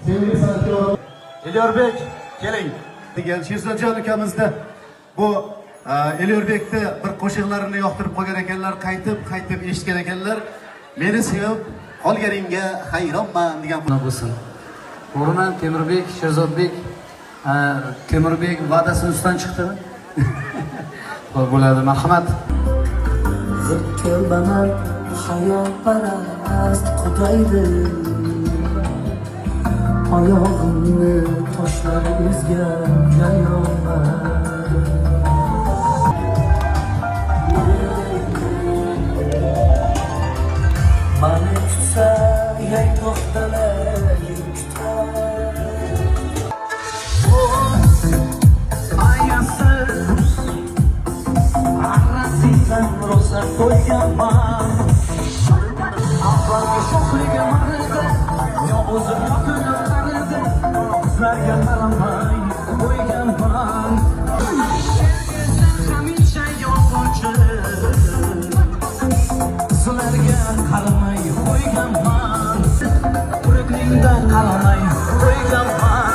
sevgili sanatçı Elyorbek, keling. degan Sherzodjon akamizni bu Elyorbekni bir qo'shiqlarini yoqtirib qolgan ekanlar, qaytib eshitgan ekanlar. Meni sevib qolganingga hayronman degan bo'lsin. To'g'rimi? Temurbek, Sherzodbek, Temurbek va'dasini ustidan chiqdimi? Xo'p bo'ladi, marhamat. Zikr baland hayot parast Xudaydi oyog'imni toshlar ezgan jayonman mani tutsa yay to'xtalar ayasiz arrasizdan rosa qo'yganman avvalgi sho'xliga maridi yo o'zim yoqilib qaridi qizlarga qaramay qo'yganman hamisha yolg'onchi qizlarga qaramay qo'yganman quruqlikdan qaramay qo'yganman